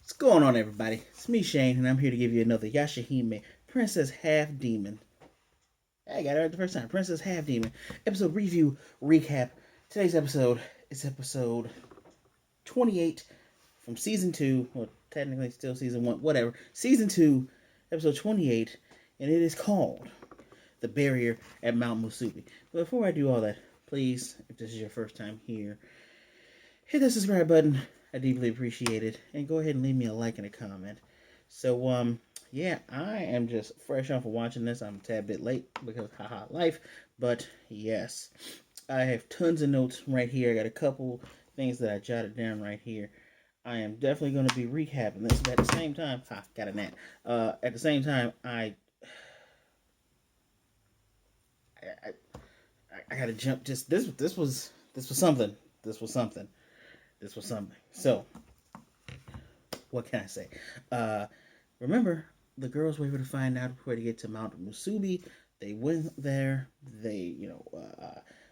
What's going on, everybody? It's me, Shane, and I'm here to give you another Yashahime, Princess Half Demon. I got it right the first time. Princess Half Demon episode review recap. Today's episode is episode 28 from season 2, or technically still season 1, whatever. Season 2, episode 28, and it is called The Barrier at Mount Musubi. But before I do all that, please, if this is your first time here, hit the subscribe button. I deeply appreciate it. And go ahead and leave me a like and a comment. So, yeah, I am just fresh off of watching this. I'm a tad bit late because haha life. But yes, I have tons of notes right here. I got a couple things that I jotted down right here. I am definitely going to be recapping this, but at the same time, got a gnat. At the same time, I, I gotta jump. Just this was something. This was something. This was something. So, what can I say? Remember, the girls were able to find out where to get to Mount Musubi. They went there.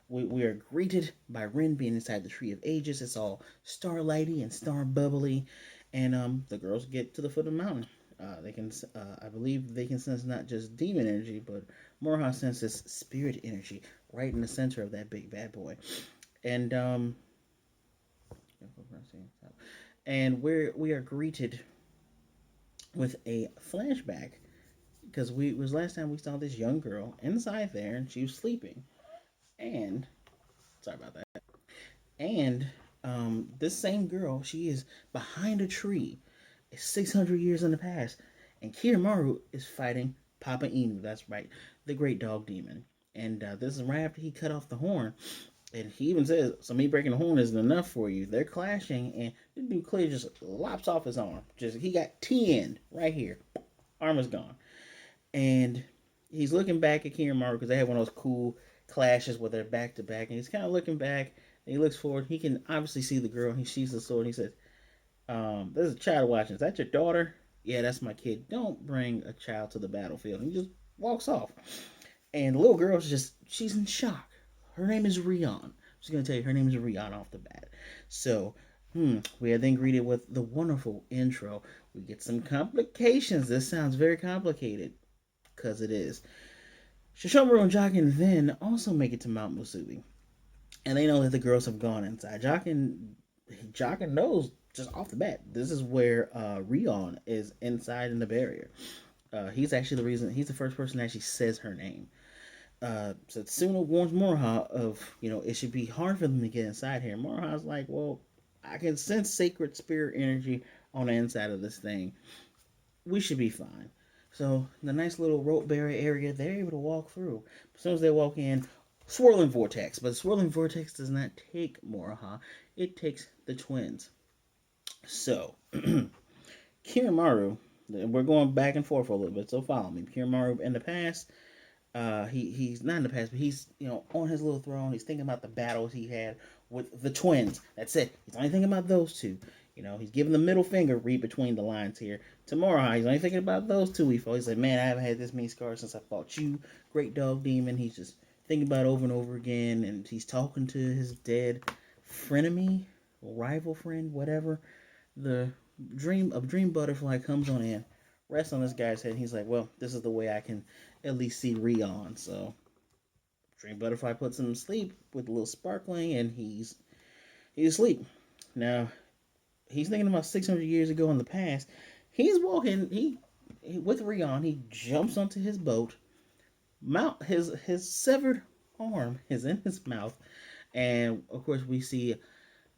We are greeted by Rin being inside the Tree of Ages. It's all starlighty and star bubbly, and the girls get to the foot of the mountain. I believe they can sense not just demon energy, but Moroha senses spirit energy right in the center of that big bad boy, and we are greeted with a flashback because we was last time we saw this young girl inside there and she was sleeping, and sorry about that, and this same girl, she is behind a tree, 600 years in the past, and Kiramaru is fighting Papa Inu. That's right, the great dog demon. And this is right after he cut off the horn. And he even says, so me breaking the horn isn't enough for you. They're clashing, and the dude clearly just lops off his arm. He got T-end right here. Arm is gone. And he's looking back at Kiramaru because they have one of those cool clashes where they're back to back. And he's kind of looking back, and he looks forward. He can obviously see the girl. He sees the sword. And he says, there's a child watching. Is that your daughter? Yeah, that's my kid. Don't bring a child to the battlefield. And he just walks off. And the little girl's she's in shock. Her name is Rion. I'm just going to tell you, her name is Rion off the bat. So, we are then greeted with the wonderful intro. We get some complications. This sounds very complicated, because it is. Sesshomaru and Jokin then also make it to Mount Musubi. And they know that the girls have gone inside. Jokin knows just off the bat, this is where Rion is inside in the barrier. He's actually the reason, he's the first person that actually says her name. Setsuna warns Moroha of, it should be hard for them to get inside here. Moroha's like, well, I can sense sacred spirit energy on the inside of this thing. We should be fine. So, the nice little rope barrier area, they're able to walk through. As soon as they walk in, swirling vortex. But the swirling vortex does not take Moroha, it takes the twins. So, Kiramaru, we're going back and forth for a little bit, so follow me. Kiramaru in the past, he's not in the past, but he's on his little throne. He's thinking about the battles he had with the twins. That's it. He's only thinking about those two. He's giving the middle finger. Read between the lines here. Tomorrow, he's only thinking about those two. He's like, man, I haven't had this many scars since I fought you, great dog demon. He's just thinking about it over and over again, and he's talking to his dead frenemy, rival friend, whatever. The dream butterfly comes on in, rests on this guy's head. And he's like, well, this is the way I can at least see Rion. So Dream Butterfly puts him to sleep with a little sparkling, and he's asleep. Now he's thinking about 600 years ago in the past. He's walking. He with Rion. He jumps onto his boat. His severed arm is in his mouth, and of course we see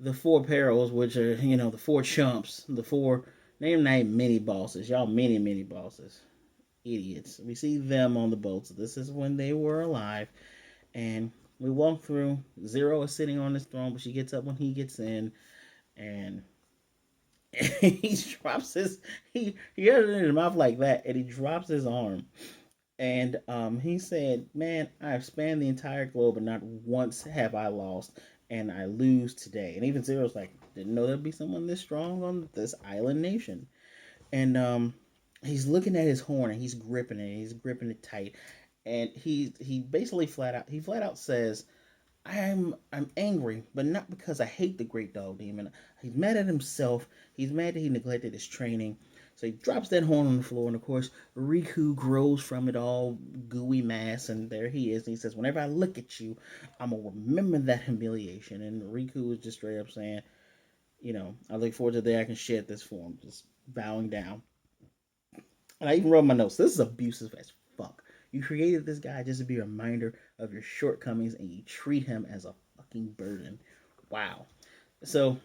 the four perils, which are the four chumps, the four name mini bosses. Y'all mini bosses. Idiots. We see them on the boat. So this is when they were alive. And we walk through. Zero is sitting on his throne, but she gets up when he gets in. And he drops he has it in his mouth like that, and he drops his arm. And he said, man, I've spanned the entire globe, and not once have I lost, and I lose today. And even Zero's like, didn't know there'd be someone this strong on this island nation. And he's looking at his horn, and he's gripping it. He's gripping it tight, and he basically flat out says, I'm angry, but not because I hate the great dog demon. He's mad at himself. He's mad that he neglected his training. So he drops that horn on the floor, and of course, Riku grows from it all gooey mass, and there he is. And he says, "Whenever I look at you, I'm gonna remember that humiliation." And Riku is just straight up saying, "I look forward to the day I can shed this form," just bowing down. And I even wrote my notes. This is abusive as fuck. You created this guy just to be a reminder of your shortcomings, and you treat him as a fucking burden. Wow. So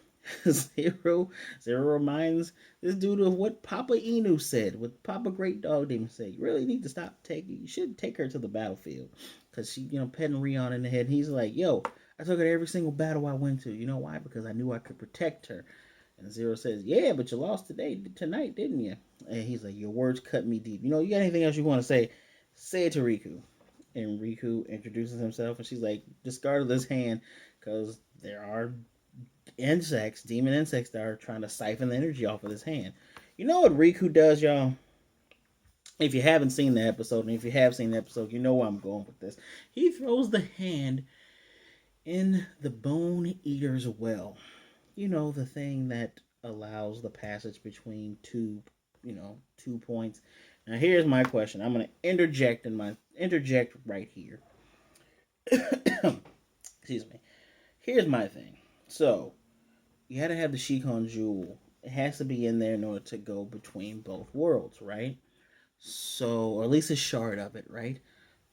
Zero reminds this dude of what Papa Inu said, what Papa Great Dog Demon said. You really need to stop taking. You should take her to the battlefield, because she, petting Rion in the head. And he's like, "Yo, I took her to every single battle I went to. You know why? Because I knew I could protect her." And Zero says, "Yeah, but you lost tonight, didn't you?" And he's like, "Your words cut me deep. You got anything else you want to say? Say it to Riku." And Riku introduces himself, and she's like, "Discarded this hand because there are insects, demon insects, that are trying to siphon the energy off of this hand." You know what Riku does, y'all? If you haven't seen the episode, and if you have seen the episode, you know where I'm going with this. He throws the hand in the Bone Eater's well. The thing that allows the passage between two points. Now here's my question. I'm gonna interject right here. Excuse me. Here's my thing. So you had to have the Shikon jewel. It has to be in there in order to go between both worlds, right? So, or at least a shard of it, right?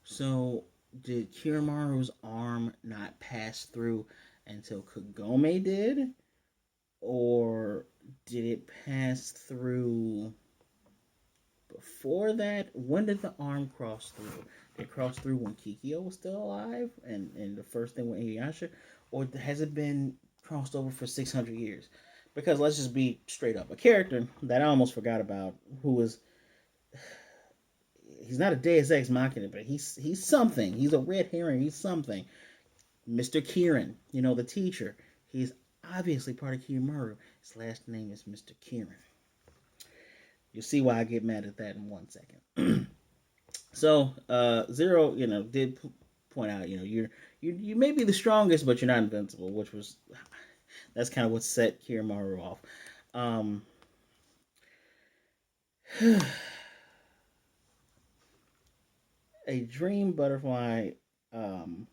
So, did Kiramaru's arm not pass through until Kagome did? Or did it pass through before that? When did the arm cross through? Did it cross through when Kikyo was still alive and the first thing with Inuyasha? Or has it been crossed over for 600 years? Because let's just be straight up. A character that I almost forgot about, who was, he's not a Deus Ex Machina, but he's something. He's a red herring. He's something. Mr. Kirin, the teacher. He's obviously part of Kiramaru. His last name is Mr. Kirin. You'll see why I get mad at that in 1 second. So Zero, did point out, you may be the strongest, but you're not invincible, which was that's kind of what set Kiramaru off. Um, a dream butterfly. Um,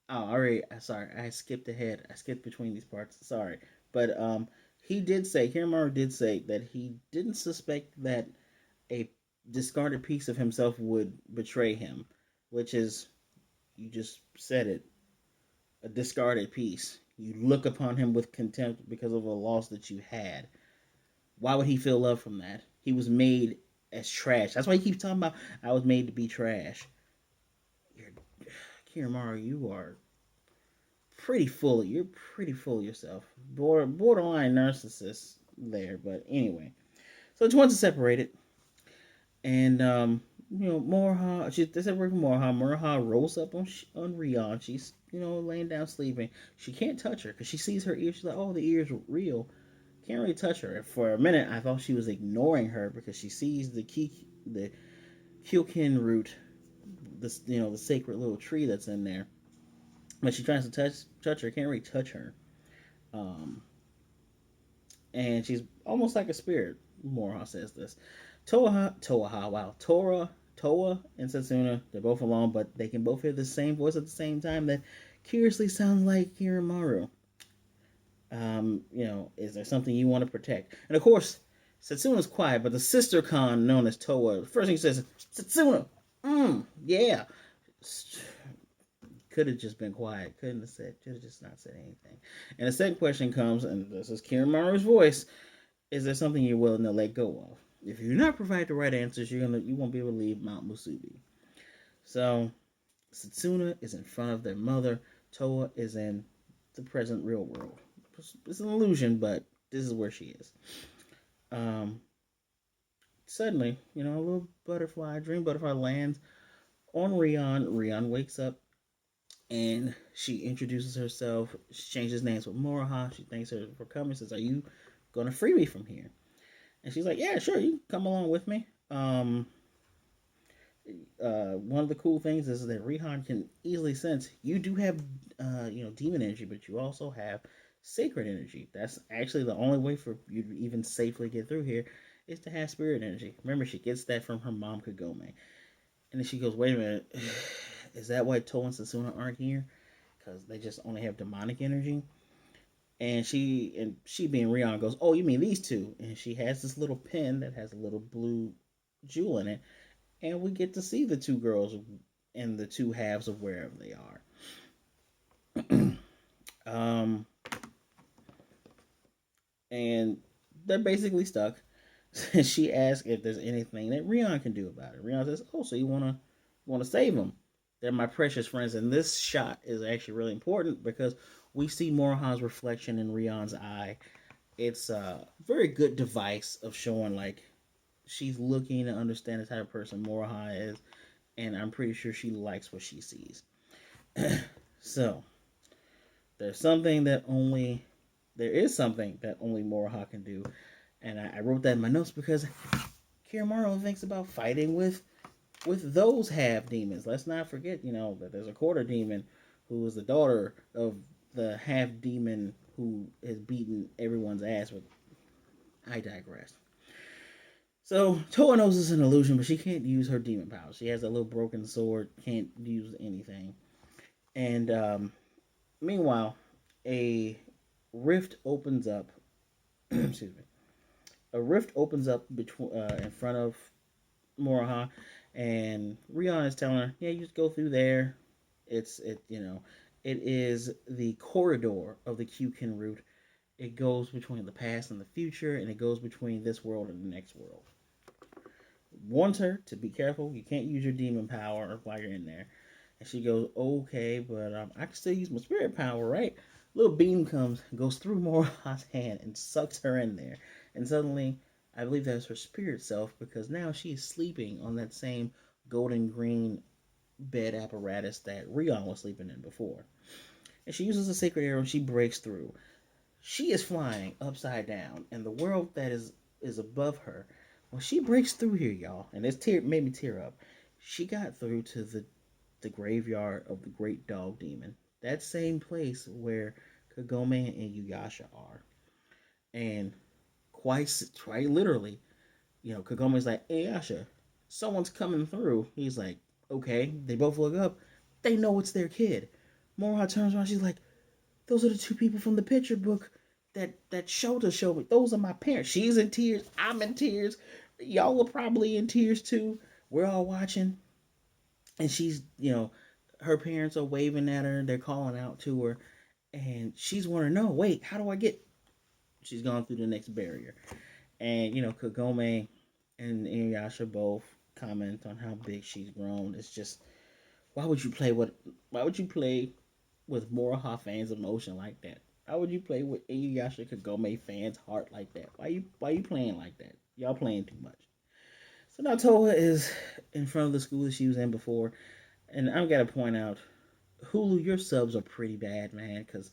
oh, already. Sorry, I skipped ahead. I skipped between these parts. Sorry, but he did say Kiramaru did say that he didn't suspect that a discarded piece of himself would betray him, which is, you just said it, a discarded piece. You look upon him with contempt because of a loss that you had. Why would he feel love from that? He was made as trash. That's why he keeps talking about, "I was made to be trash." You're, Kiramaru, you are pretty full. You're pretty full of yourself. Borderline narcissist there, but anyway. So just wants to separate it. And Moroha, they separate from Moroha. Moroha rolls up on Rion. She's laying down sleeping. She can't touch her because she sees her ears. She's like, "Oh, the ears are real." Can't really touch her. For a minute, I thought she was ignoring her because she sees the Kyokin root, the sacred little tree that's in there. But she tries to touch her. Can't really touch her. Um, and she's almost like a spirit. Moroha says this. Towa and Setsuna, they're both alone, but they can both hear the same voice at the same time that curiously sounds like Kiramaru. Is there something you want to protect? And of course, Setsuna's quiet, but the sister Khan, known as Towa, the first thing she says, "Setsuna, yeah." Could have just been quiet. Couldn't have said. Could have just not said anything. And the second question comes, and this is Kiramaru's voice: "Is there something you're willing to let go of? If you do not provide the right answers, you won't be able to leave Mount Musubi." So Setsuna is in front of their mother. Towa is in the present real world. It's an illusion, but this is where she is. Um, Suddenly, a little dream butterfly lands on Rion. Rion wakes up and she introduces herself. She changes names with Moroha. She thanks her for coming. Says, "Are you going to free me from here?" And she's like, "Yeah, sure. You can come along with me." One of the cool things is that Rihan can easily sense you do have, demon energy, but you also have sacred energy. That's actually the only way for you to even safely get through here is to have spirit energy. Remember, she gets that from her mom Kagome, and then she goes, "Wait a minute, is that why Towa and Sasuna aren't here? Because they just only have demonic energy." And she being Rion goes, "Oh, you mean these two?" And she has this little pin that has a little blue jewel in it, and we get to see the two girls in the two halves of wherever they are. um, and they're basically stuck. She asks if there's anything that Rion can do about it. Rion says, "Oh, so you wanna save them? They're my precious friends." And this shot is actually really important because we see Moroha's reflection in Rion's eye. It's a very good device of showing like she's looking to understand the type of person Moroha is, and I'm pretty sure she likes what she sees. So there's something that only there is something that only Moroha can do, and I wrote that in my notes because Kiramaru thinks about fighting with those half demons. Let's not forget, that there's a quarter demon who is the daughter of the half demon who has beaten everyone's ass. But I digress. So Toa knows it's an illusion, but she can't use her demon power. She has a little broken sword, can't use anything. And meanwhile, a rift opens up. Excuse me. A rift opens up between in front of Moroha, and Rion is telling her, "Yeah, you just go through there. It is the corridor of the Kyukin route. It goes between the past and the future, and it goes between this world and the next world." Warns her to be careful. You can't use your demon power while you're in there. And she goes, "Okay, but I can still use my spirit power, right?" Little beam comes, goes through Moroha's hand, and sucks her in there. And suddenly, I believe that's her spirit self because now she's sleeping on that same golden green bed apparatus that Rion was sleeping in before. And she uses a sacred arrow and she breaks through. She is flying upside down, and the world that is above her. Well, she breaks through here, y'all, and this tear made me tear up. She got through to the graveyard of the great dog demon. That same place where Kagome and Inuyasha are. And quite literally, Kagome's like, "Hey, Yasha, someone's coming through." He's like, "Okay." They both look up. They know it's their kid. Moroha turns around. She's like, "Those are the two people from the picture book that Shota showed me. Those are my parents." She's in tears. I'm in tears. Y'all are probably in tears too. We're all watching, and her parents are waving at her. They're calling out to her, and she's wondering, "No, wait, how do I get?" She's gone through the next barrier, and Kagome and Inuyasha both comment on how big she's grown. It's just why would you play with why would you play with Moroha fans' emotion like that? Why would you play with Inuyasha Kagome fans' heart like that? Why you playing like that? Y'all playing too much. So now Toa is in front of the school that she was in before, and I've got to point out, Hulu, your subs are pretty bad, man. Because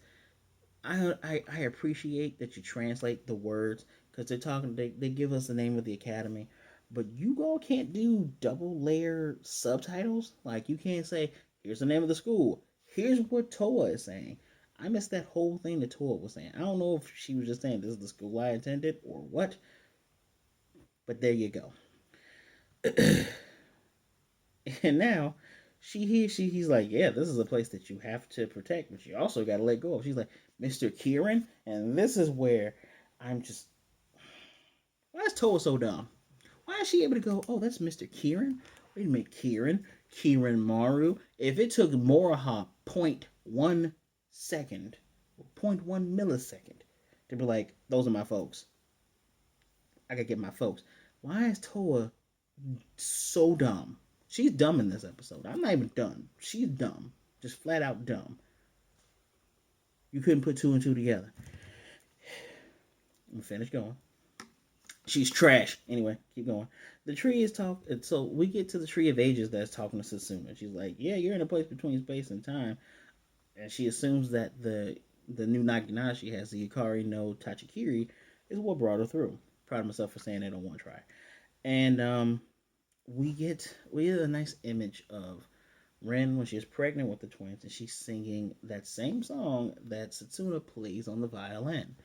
I appreciate that you translate the words because they give us the name of the academy, but you all can't do double layer subtitles. Like you can't say here's the name of the school, here's what Toa is saying. I missed that whole thing that Toa was saying. I don't know if she was just saying this is the school I attended or what, but there you go. And now he's like, "Yeah, this is a place that you have to protect, but you also got to let go of." She's like, "Mr. Kirin," and this is where I'm just, why is Toa so dumb? Why is she able to go, "Oh, that's Mr. Kirin"? Wait a minute, Kiramaru. If it took Moroha point 1 second, 0.1 millisecond to be like, "Those are my folks. I gotta get my folks." Why is Toa so dumb? She's dumb in this episode. I'm not even done. She's dumb. Just flat out dumb. You couldn't put two and two together. I'm finished going. She's trash. Anyway, keep going. The tree is talking. So we get to the tree of ages that's talking to Susumu. She's like, "Yeah, you're in a place between space and time," and she assumes that the new Nagina she has, the Yukari no Tachikiri, is what brought her through. Proud of myself for saying it on one try. And we get a nice image of Ren when she's pregnant with the twins, and she's singing that same song that Setsuna plays on the violin.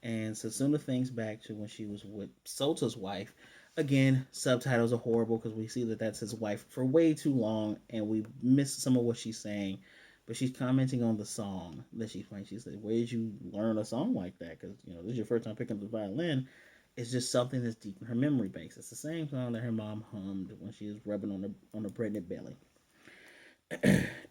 And Setsuna thinks back to when she was with Sota's wife. Again, subtitles are horrible because we see that that's his wife for way too long, and we miss some of what she's saying. But she's commenting on the song that she's playing. She said, "Where did you learn a song like that? Because this is your first time picking up the violin." It's just something that's deep in her memory base. It's the same song that her mom hummed when she was rubbing on her pregnant belly.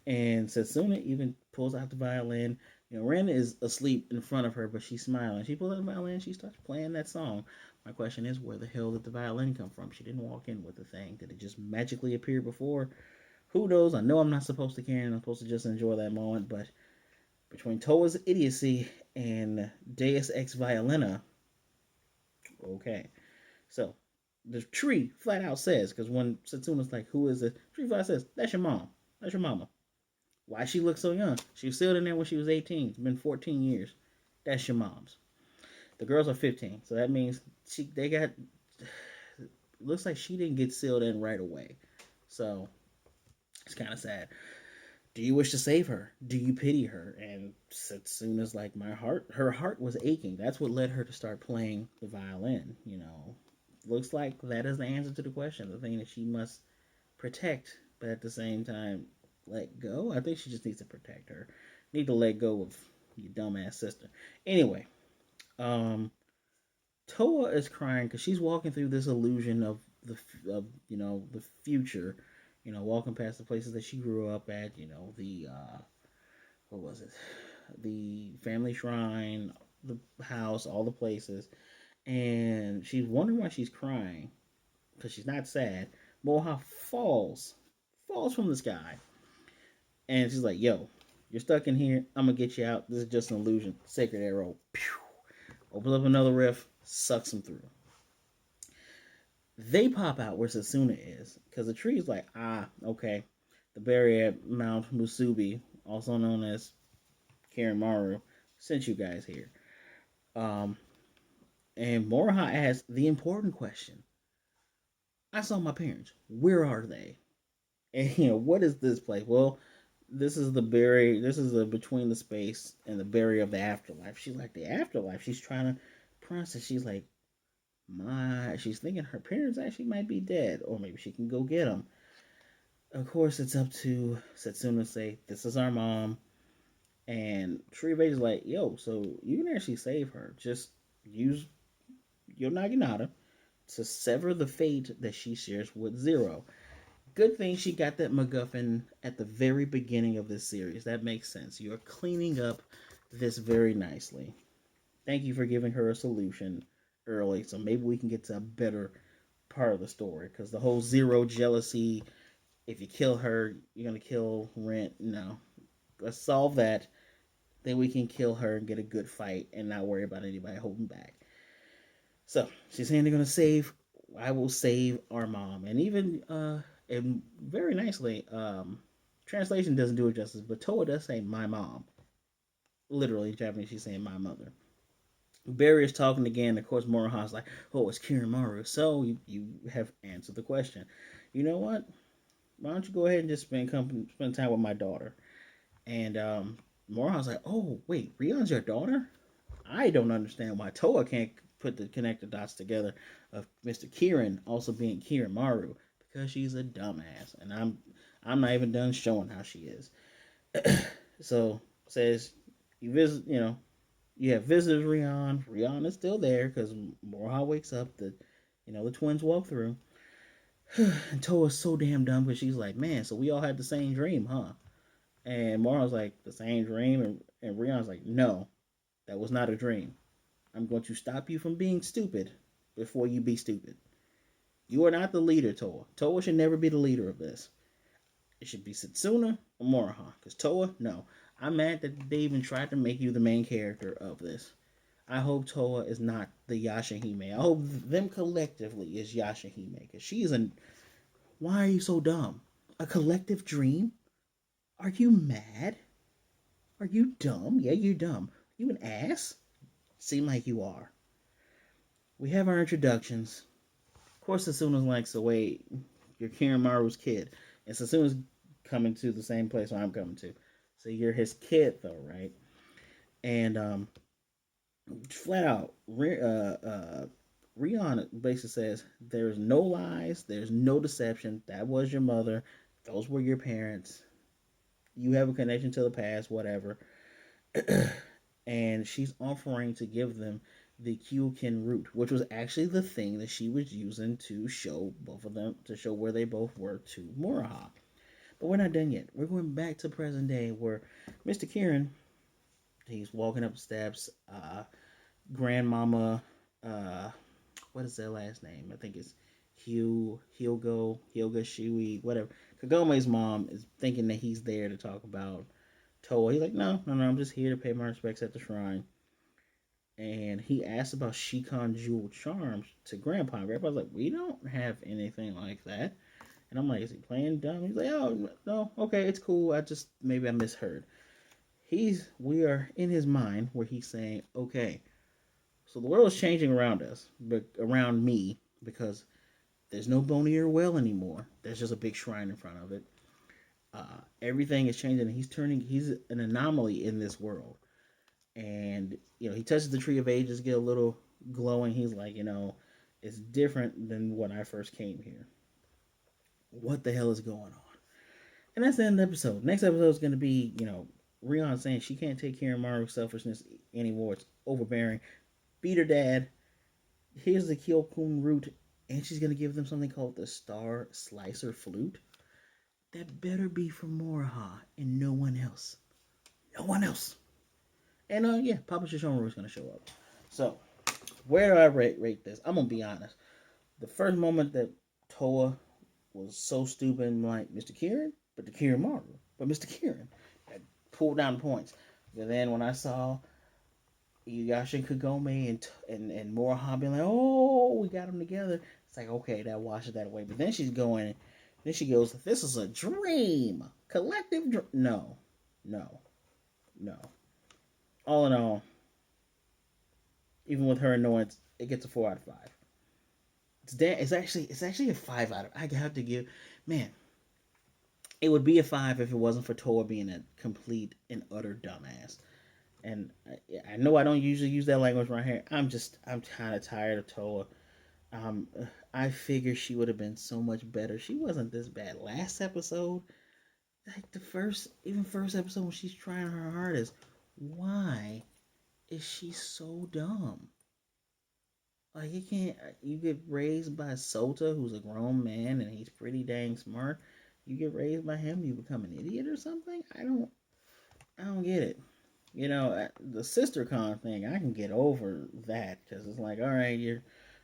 And Setsuna even pulls out the violin. Ren is asleep in front of her, but she's smiling. She pulls out the violin. She starts playing that song. My question is, where the hell did the violin come from? She didn't walk in with the thing. Did it just magically appear before? Who knows? I know I'm not supposed to care, and I'm supposed to just enjoy that moment. But between Towa's idiocy and Deus Ex Violina, okay. So the tree flat out says, because when Setsuna's like, "Who is it?" Tree flat says, "That's your mom. That's your mama." Why she looks so young? She was sealed in there when she was 18. It's been 14 years. That's your mom's. The girls are 15, so that means they got. Looks like she didn't get sealed in right away, so it's kind of sad. Do you wish to save her? Do you pity her? And Setsuna's like, her heart was aching. That's what led her to start playing the violin. Looks like that is the answer to the question. The thing that she must protect, but at the same time let go. I think she just needs to protect her. Need to let go of your dumbass sister. Anyway, um, Towa is crying because she's walking through this illusion of the future. Walking past the places that she grew up at. The what was it? The family shrine, the house, all the places, and she's wondering why she's crying because she's not sad. Moroha falls from the sky. And she's like, "Yo, you're stuck in here. I'm gonna get you out. This is just an illusion." Sacred arrow. Pew. Opens up another rift, sucks him through. They pop out where Setsuna is, because the tree's like, okay. The berry at Mount Musubi, also known as Kiramaru, sent you guys here. Um, and Moroha asks the important question. I saw my parents. Where are they? And what is this place? Well, this is the berry. This is the between the space and the berry of the afterlife. She's like the afterlife. She's trying to process. She's like she's thinking her parents actually might be dead, or maybe she can go get them. Of course, it's up to Setsuna to say this is our mom, and Shuriba's like, yo, so you can actually save her. Just use your Naginata to sever the fate that she shares with Zero. Good thing she got that MacGuffin at the very beginning of this series. That makes sense. You're cleaning up this very nicely. Thank you for giving her a solution early, so maybe we can get to a better part of the story. Because the whole Zero jealousy, if you kill her, you're gonna kill Rent. No, let's solve that. Then we can kill her and get a good fight and not worry about anybody holding back. So she's saying they're gonna save. I will save our mom, and even and very nicely, translation doesn't do it justice, but Toa does say my mom. Literally in Japanese, she's saying my mother. Barry is talking again. Of course, Moroha's like, "Oh, it's Kiramaru." So you have answered the question. You know what? Why don't you go ahead and just spend time with my daughter? And Moroha's like, "Oh, wait, Rion's your daughter?" I don't understand why Toa can't connect the dots together of Mr. Kirin also being Kiramaru because she's a dumbass, and I'm not even done showing how she is. So says you visit, you have visitors. Rion is still there because Moroha wakes up. The twins walk through. And Toa's so damn dumb because she's like, man, so we all had the same dream, huh? And Moroha's like, the same dream, and Rion's like, no, that was not a dream. I'm going to stop you from being stupid before you be stupid. You are not the leader, Towa. Towa should never be the leader of this. It should be Setsuna or Moroha. Because Towa, no. I'm mad that they even tried to make you the main character of this. I hope Towa is not the Yashahime. I hope them collectively is Yashahime. Because she's a. Why are you so dumb? A collective dream? Are you mad? Are you dumb? Yeah, you're dumb. Are you an ass? Seem like you are. We have our introductions. Of course, Sasuna's like, so wait, you're Kiramaru's kid, and Sassuna's coming to the same place where I'm coming to. So you're his kid, though, right? And flat out, Rion basically says there's no lies, there's no deception. That was your mother. Those were your parents. You have a connection to the past, whatever. And she's offering to give them the Kyokin root, which was actually the thing that she was using to show both of them, to show where they both were to Moroha. But we're not done yet. We're going back to present day where Mr. Kirin, he's walking up the steps. Grandmama, uh, what is their last name? I think it's Hyoga Shui, whatever. Kagome's mom is thinking that he's there to talk about Towa. He's like, no, no, no, I'm just here to pay my respects at the shrine. And he asked about Shikon Jewel Charms to Grandpa. Grandpa's like, we don't have anything like that. And I'm like, is he playing dumb? He's like, oh, no, okay, it's cool. Maybe I misheard. We are in his mind where he's saying, okay, so the world is changing around us, but around me, because there's no Bonnier Well anymore. There's just a big shrine in front of it. Everything is changing. He's an anomaly in this world. And, he touches the Tree of Ages, get a little glowing. He's like, it's different than when I first came here. What the hell is going on? And that's the end of the episode. Next episode is going to be, Rion saying she can't take care of Maru's selfishness anymore. It's overbearing. Beat her dad. Here's the Kyokun root. And she's going to give them something called the Star Slicer Flute. That better be for Moroha and no one else. No one else. And yeah, Papa Sesshomaru is going to show up. So, where do I rate this? I'm going to be honest. The first moment that Towa was so stupid and like Mr. Kirin, but the Kiramaru, but Mr. Kirin had pulled down points. But then when I saw Inuyasha and Kagome and Moroha being like, oh, we got them together, it's like, okay, that washes that away. But then then she goes, this is a dream, collective dream. No, no, no. All in all, even with her annoyance, it gets a 4 out of 5. It's actually a 5 out of. I have to give, man. It would be a 5 if it wasn't for Towa being a complete and utter dumbass. And I know I don't usually use that language right here. I'm kind of tired of Towa. Um, I figure she would have been so much better. She wasn't this bad last episode. Like the first episode when she's trying her hardest. Why is she so dumb? Like you get raised by Sota, who's a grown man and he's pretty dang smart. You get raised by him, you become an idiot or something. I don't get it. The sister con thing, I can get over that because it's like, all right,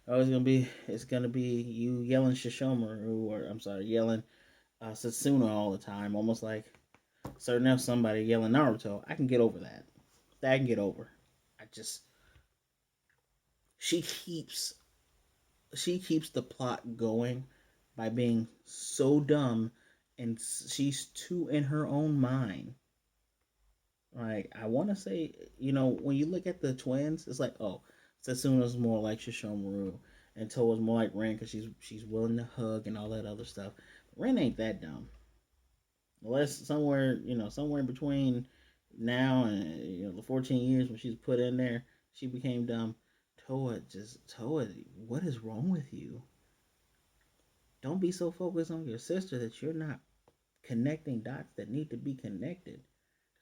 it's gonna be you yelling Sesshomaru, or I'm sorry, yelling Satsuna all the time, almost like certain enough somebody yelling Naruto. I can get over that. That I can get over. I just she keeps she keeps the plot going by being so dumb, and she's too in her own mind. Like, I want to say, when you look at the twins, it's like, oh, Satsuna's more like Sesshomaru, and Towa's more like Ren because she's willing to hug and all that other stuff. But Ren ain't that dumb, unless somewhere in between now and the 14 years when she's put in there, she became dumb. Towa, what is wrong with you? Don't be so focused on your sister that you're not connecting dots that need to be connected.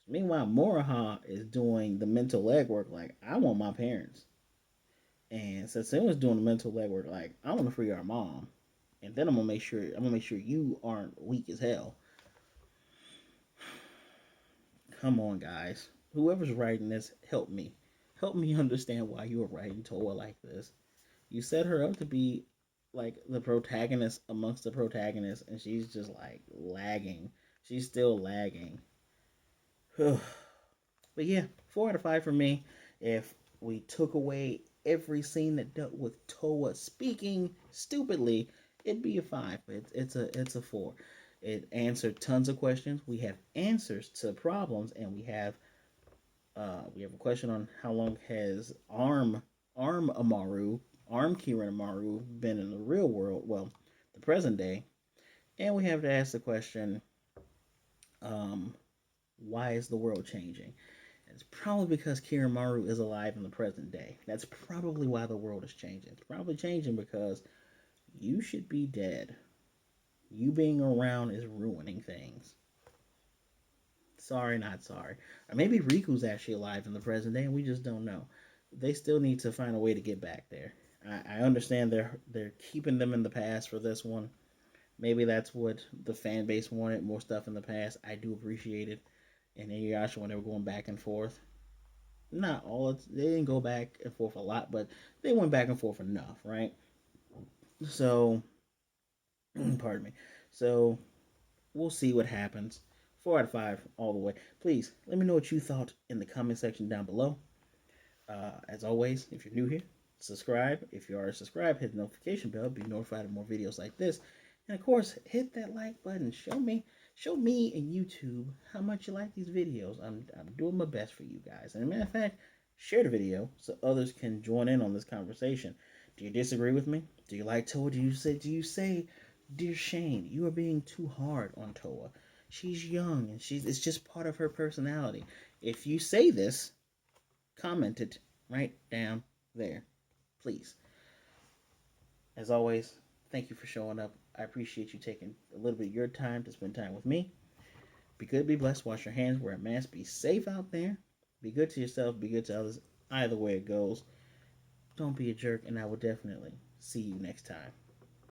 Meanwhile, Moroha is doing the mental legwork like, I want my parents. And Satsuna's doing the mental legwork like, I want to free our mom. And then I'm gonna make sure you aren't weak as hell. Come on, guys. Whoever's writing this, help me. Help me understand why you are writing Towa like this. You set her up to be like the protagonist amongst the protagonists, and she's just like lagging. She's still lagging. But yeah, 4 out of 5 for me. If we took away every scene that dealt with Towa speaking stupidly, it'd be a 5. But it's a 4. It answered tons of questions. We have answers to problems, and we have a question on how long has Arm Kiramaru been in the real world? Well, the present day. And we have to ask the question, um, why is the world changing? It's probably because Kiramaru is alive in the present day. That's probably why the world is changing. It's probably changing because you should be dead. You being around is ruining things. Sorry, not sorry. Or maybe Riku's actually alive in the present day and we just don't know. They still need to find a way to get back there. I understand they're keeping them in the past for this one. Maybe that's what the fan base wanted, more stuff in the past. I do appreciate it. And Inuyasha when they were going back and forth. Not all they didn't go back and forth a lot, but they went back and forth enough, right? So pardon me. So we'll see what happens. 4 out of 5 all the way. Please let me know what you thought in the comment section down below. As always, if you're new here, subscribe. If you are subscribed, hit the notification bell, be notified of more videos like this. And of course, hit that like button. Show me and YouTube how much you like these videos. I'm doing my best for you guys. And as a matter of fact, share the video so others can join in on this conversation. Do you disagree with me? Do you like Towa? Do you say, dear Shane, you are being too hard on Towa? She's young and it's just part of her personality. If you say this, comment it right down there, please. As always, thank you for showing up. I appreciate you taking a little bit of your time to spend time with me. Be good, be blessed, wash your hands, wear a mask, be safe out there. Be good to yourself, be good to others. Either way it goes, don't be a jerk, and I will definitely see you next time.